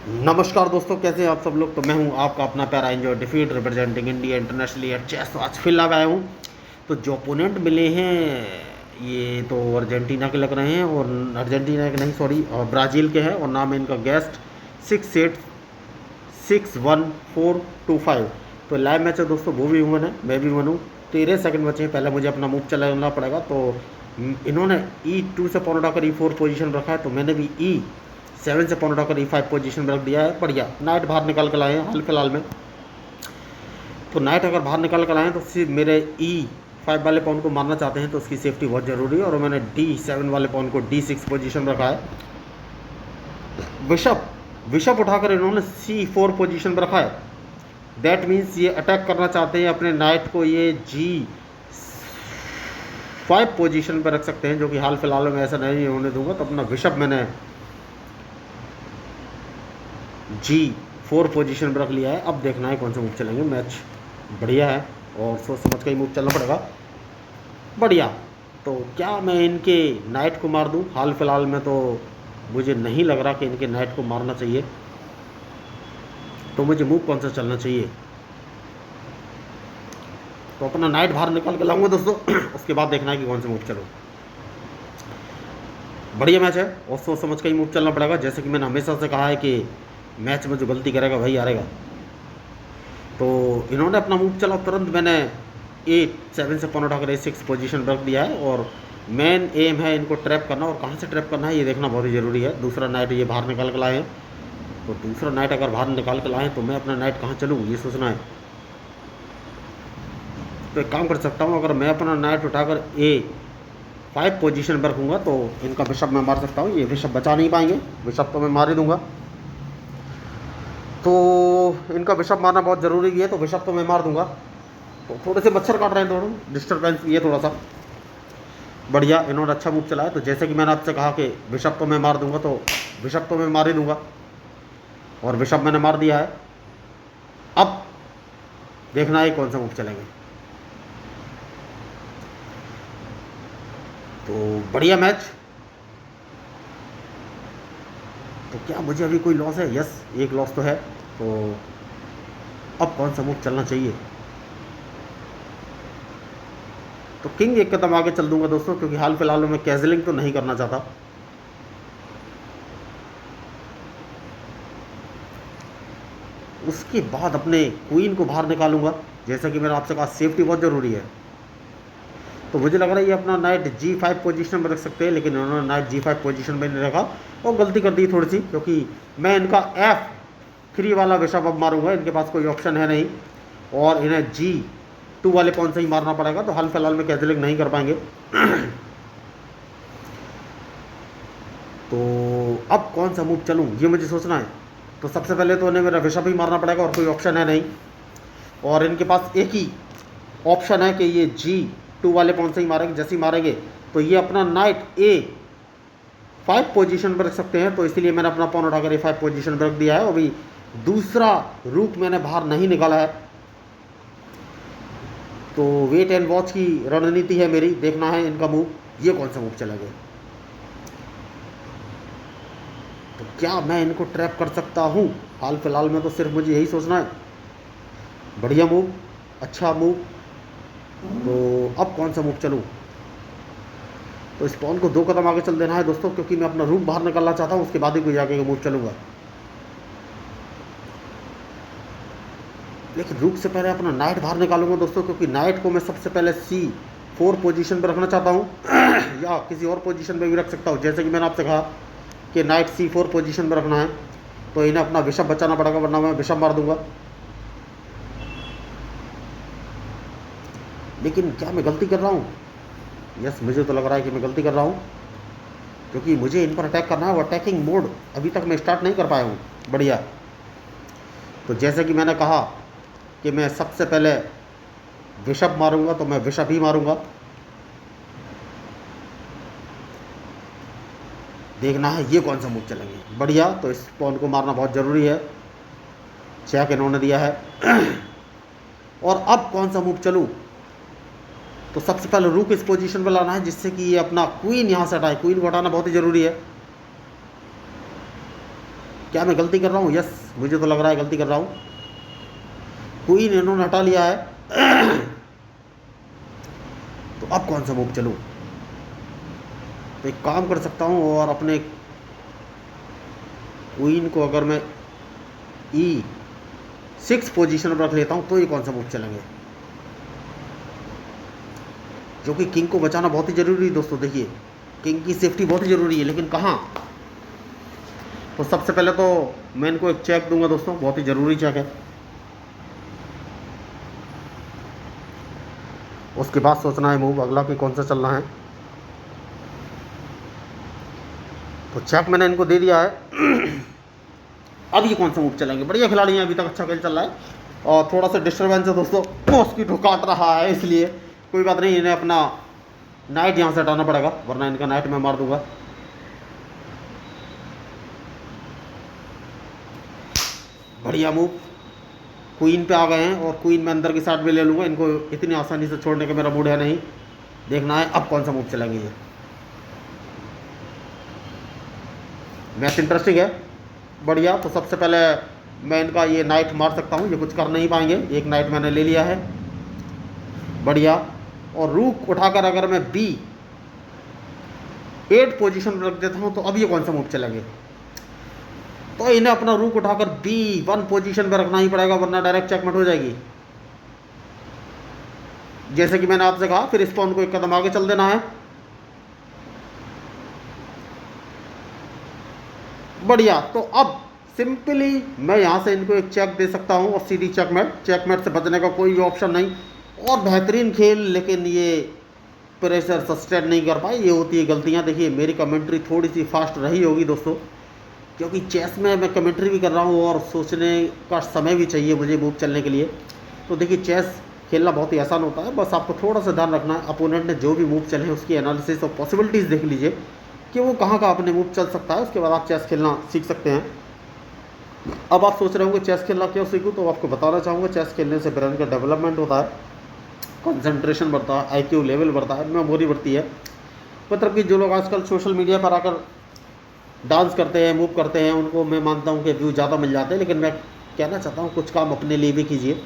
नमस्कार दोस्तों, कैसे हैं आप सब लोग। तो मैं हूं आपका अपना प्यारा एंजॉय डिफीट representing India internationally at chess. तो आज फिर लग आया हूं। तो जो ओपोनेंट मिले हैं ये तो अर्जेंटीना के लग रहे हैं, और अर्जेंटीना के नहीं, सॉरी, ब्राज़ील के हैं, और नाम है इनका गेस्ट 68611425। तो लाइव मैच है दोस्तों, वो भी हूँ मैं भी हूँ। 13 सेकंड बचे हैं, पहले मुझे अपना मूव चलाना पड़ेगा। तो इन्होंने E2 से पॉन उठाकर E4 पोजीशन रखा है, तो मैंने भी E7 से पॉन उठाकर E5 पोजीशन में रख दिया है। बढ़िया, नाइट बाहर निकाल कर लाए हैं हाल फिलहाल में। तो नाइट अगर बाहर निकाल कर लाए हैं तो सिर्फ मेरे E5 वाले पॉन को मारना चाहते हैं, तो उसकी सेफ्टी बहुत ज़रूरी है। और मैंने D7 वाले पॉन को D6 पोजीशन में रखा है। बिशप उठाकर इन्होंने C4 पोजीशन पर रखा है। दैट मीन्स ये अटैक करना चाहते हैं अपने नाइट को, ये G5 पोजीशन पर रख सकते हैं, जो कि हाल फिलहाल में ऐसा नहीं होने दूंगा। तो अपना बिशप मैंने G4 पोजीशन पर रख लिया है। अब देखना है कौन सा मूव चलेंगे। मैच बढ़िया है और सोच समझ कर ही मूव चलना पड़ेगा। बढ़िया। तो क्या मैं इनके नाइट को मार दूं? हाल फिलहाल में तो मुझे नहीं लग रहा कि इनके नाइट को मारना चाहिए। तो मुझे मूव कौन सा चलना चाहिए? तो अपना नाइट बाहर निकाल के लाऊंगा दोस्तों। उसके बाद देखना है कि कौन सा मूव चलो। बढ़िया मैच है और सोच समझ कर ही मूव चलना पड़ेगा। जैसे कि मैंने हमेशा से कहा है कि मैच में जो गलती करेगा वही हारेगा। तो इन्होंने अपना मूव चला, तुरंत मैंने A7 से पॉन उठाकर A6 पोजीशन रख दिया है। और मेन एम है इनको ट्रैप करना, और कहाँ से ट्रैप करना है ये देखना बहुत ही ज़रूरी है। दूसरा नाइट ये बाहर निकाल कर लाए हैं, तो दूसरा नाइट अगर बाहर निकाल कर लाएँ तो मैं अपना नाइट कहाँ चलूँ ये सोचना है। तो एक काम कर सकता हूँ, अगर मैं अपना नाइट उठाकर A5 पोजीशन पर रखूँगा तो इनका बिशप मैं मार सकता हूँ। ये बिशप बचा नहीं पाएंगे, बिशप तो मैं मार ही दूंगा। तो इनका बिशप मारना बहुत ज़रूरी है, तो बिशप तो मैं मार दूंगा। तो थोड़े से मच्छर काट रहे हैं, दोनों डिस्टर्बेंस ये थोड़ा सा। बढ़िया, इन्होंने अच्छा मूव चलाया। तो जैसे कि मैंने आपसे कहा कि बिशप तो मैं मार दूंगा, तो बिशप तो मैं मार ही दूंगा, और बिशप मैंने मार दिया है। अब देखना है कौन सा मूव चलेंगे। तो बढ़िया मैच। तो क्या मुझे अभी कोई लॉस है? यस, एक लॉस तो है। तो अब कौन सा मूव चलना चाहिए? तो किंग एक कदम आगे चल दूंगा दोस्तों, क्योंकि हाल फिलहाल में मैं कैजलिंग तो नहीं करना चाहता। उसके बाद अपने क्वीन को बाहर निकालूंगा। जैसा कि मैंने आपसे कहा, सेफ्टी बहुत ज़रूरी है। तो मुझे लग रहा है ये अपना नाइट G5 पोजीशन में रख सकते हैं, लेकिन उन्होंने नाइट G5 पोजीशन में नहीं रखा और गलती कर दी थोड़ी सी, क्योंकि मैं इनका F3 वाला बिशप अब मारूंगा। इनके पास कोई ऑप्शन है नहीं, और इन्हें G2 वाले पॉन से ही मारना पड़ेगा। तो हाल फिलहाल में कैजलिंग नहीं कर पाएंगे। तो अब कौन सा मूव चलूँ ये मुझे सोचना है। तो सबसे पहले तो उन्हें मेरा बिशप ही मारना पड़ेगा, और कोई ऑप्शन है नहीं। और इनके पास एक ही ऑप्शन है कि ये G2 वाले पॉन से ही मारेंगे। जैसे ही मारेंगे तो ये अपना नाइट A5 पोजीशन पर रख सकते हैं। तो इसीलिए मैंने अपना पॉन उठाकर A5 पोजीशन पर रख दिया है। अभी दूसरा रूट मैंने बाहर नहीं निकाला है। तो वेट एंड वॉच की रणनीति है मेरी। देखना है इनका मूव, ये कौन सा मूव चलेगा। तो क्या मैं इनको ट्रैप कर सकता हूँ? हाल फिलहाल में तो सिर्फ मुझे यही सोचना है। बढ़िया मूव, अच्छा मूव। तो अब कौन सा मूव चलूँ? तो इस पॉन को 2 कदम आगे चल देना है दोस्तों, क्योंकि मैं अपना रूट बाहर निकालना चाहता हूँ। उसके बाद ही कोई आगे का मूव चलूँगा, लेकिन रूट से पहले अपना नाइट बाहर निकालूंगा दोस्तों, क्योंकि नाइट को मैं सबसे पहले C4 पोजीशन पर रखना चाहता हूँ। या किसी और पोजीशन पर भी रख सकता हूँ। जैसे कि मैंने आपसे कहा कि नाइट C4 पोजीशन पर रखना है, तो इन्हें अपना बिशप बचाना पड़ेगा, वरना मैं बिशप मार दूंगा। लेकिन क्या मैं गलती कर रहा हूँ? यस, मुझे तो लग रहा है कि मैं गलती कर रहा हूँ, क्योंकि मुझे इन पर अटैक करना है। वो अटैकिंग मोड अभी तक मैं स्टार्ट नहीं कर पाया हूँ। बढ़िया। तो जैसे कि मैंने कहा कि मैं सबसे पहले बिशप मारूंगा, तो मैं बिशप ही मारूंगा। देखना है ये कौन सा मूव चलेंगे। बढ़िया, तो इस पॉन को मारना बहुत ज़रूरी है। चेक इन्होंने दिया है। और अब कौन सा मूव चलूँ? तो सबसे पहले रूक इस पोजीशन पर लाना है, जिससे कि ये अपना क्वीन यहाँ से हटाए। क्वीन को हटाना बहुत ही ज़रूरी है। क्या मैं गलती कर रहा हूँ? यस, मुझे तो लग रहा है गलती कर रहा हूँ। क्वीन इन्होंने हटा लिया है। तो अब कौन सा मूव चलूँ? तो एक काम कर सकता हूँ और अपने क्वीन को अगर मैं E6 पोजीशन पर रख लेता हूँ तो ये कौन सा मूव चलेंगे? जो कि किंग को बचाना बहुत ही ज़रूरी है दोस्तों। देखिए, किंग की सेफ्टी बहुत ही ज़रूरी है, लेकिन कहाँ? तो सबसे पहले तो मैं इनको एक चेक दूंगा दोस्तों, बहुत ही ज़रूरी चेक है। उसके बाद सोचना है मूव अगला कि कौन सा चलना है। तो चेक मैंने इनको दे दिया है। अब ये कौन सा मूव चलेंगे? बढ़िया खिलाड़ी हैं, अभी तक अच्छा खेल चल रहा है। और थोड़ा सा डिस्टर्बेंस है दोस्तों, मॉस्किटो काट रहा है, इसलिए कोई बात नहीं, इन्हें अपना नाइट यहाँ से हटाना पड़ेगा, वरना इनका नाइट मैं मार दूंगा। बढ़िया मूव, क्वीन पे आ गए हैं और क्वीन में अंदर की साइड में ले लूँगा। इनको इतनी आसानी से छोड़ने का मेरा मूड है नहीं। देखना है अब कौन सा मूव चलेंगे ये। मैच इंटरेस्टिंग है, बढ़िया। तो सबसे पहले मैं इनका ये नाइट मार सकता हूँ, ये कुछ कर नहीं पाएंगे। एक नाइट मैंने ले लिया है, बढ़िया। और रूक उठाकर अगर मैं B8 पोजीशन पर रख देता हूँ तो अब ये कौन सा मूव चलेंगे? तो इन्हें अपना रूक उठाकर B1 पोजीशन पर रखना ही पड़ेगा, वरना डायरेक्ट चेकमेट हो जाएगी। जैसे कि मैंने आपसे कहा, फिर स्पॉन को एक कदम आगे चल देना है, बढ़िया। तो अब सिंपली मैं यहाँ से इनको एक चेक दे सकता हूँ और सीधी चेकमेट। चेकमेट से बचने का कोई ऑप्शन नहीं। और बेहतरीन खेल, लेकिन ये प्रेशर सस्टेन नहीं कर पाए, ये होती है गलतियाँ। देखिए, मेरी कमेंट्री थोड़ी सी फास्ट रही होगी दोस्तों, क्योंकि चेस में मैं कमेंट्री भी कर रहा हूँ और सोचने का समय भी चाहिए मुझे मूव चलने के लिए। तो देखिए, चेस खेलना बहुत ही आसान होता है, बस आपको थोड़ा सा ध्यान रखना है। अपोनेंट ने जो भी मूव चले हैं उसकी एनालिसिस और पॉसिबिलिटीज़ देख लीजिए कि वो कहाँ का अपने मूव चल सकता है, उसके बाद आप चेस खेलना सीख सकते हैं। अब आप सोच रहे होंगे चेस खेलना क्यों सीखूं, तो आपको बताना चाहूँगा, चेस खेलने से ब्रेन का डेवलपमेंट होता है, कंसंट्रेशन बढ़ता है, IQ लेवल बढ़ता है, मेमोरी बढ़ती है। मतलब कि जो लोग आजकल सोशल मीडिया पर आकर डांस करते हैं, मूव करते हैं, उनको मैं मानता हूँ कि व्यू ज़्यादा मिल जाते हैं, लेकिन मैं कहना चाहता हूँ कुछ काम अपने लिए भी कीजिए।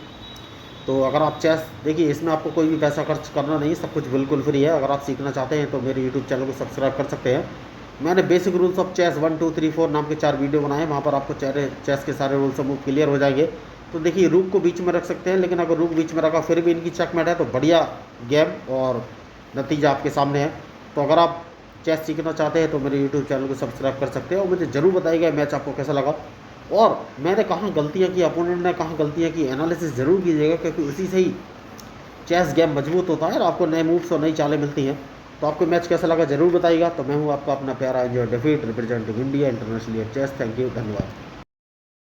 तो अगर आप चेस, देखिए इसमें आपको कोई भी पैसा खर्च करना नहीं, सब कुछ बिल्कुल फ्री है। अगर आप सीखना चाहते हैं तो मेरे यूट्यूब चैनल को सब्सक्राइब कर सकते हैं। मैंने बेसिक रूल्स ऑफ चेस 1 2 3 4 नाम के 4 वीडियो बनाए, वहाँ पर आपको चेस के सारे रूल्स ऑफ क्लियर हो जाएंगे। तो देखिए, रूक को बीच में रख सकते हैं, लेकिन अगर रूक बीच में रखा फिर भी इनकी चेकमेट है तो बढ़िया गेम और नतीजा आपके सामने है। तो अगर आप चेस सीखना चाहते हैं तो मेरे यूट्यूब चैनल को सब्सक्राइब कर सकते हैं और मुझे ज़रूर बताइएगा मैच आपको कैसा लगा और मैंने कहाँ गलतियाँ की, अपोनेंट ने कहाँ गलतियाँ की, एनालिसिस ज़रूर कीजिएगा, क्योंकि उसी से ही चेस गेम मजबूत होता है और आपको नए मूव्स और नई चालें मिलती हैं। तो आपको मैच कैसा लगा ज़रूर बताइएगा। तो मैं हूँ आपका अपना प्यारा एंजॉय डेफीट representing India international chess. Thank you, धन्यवाद।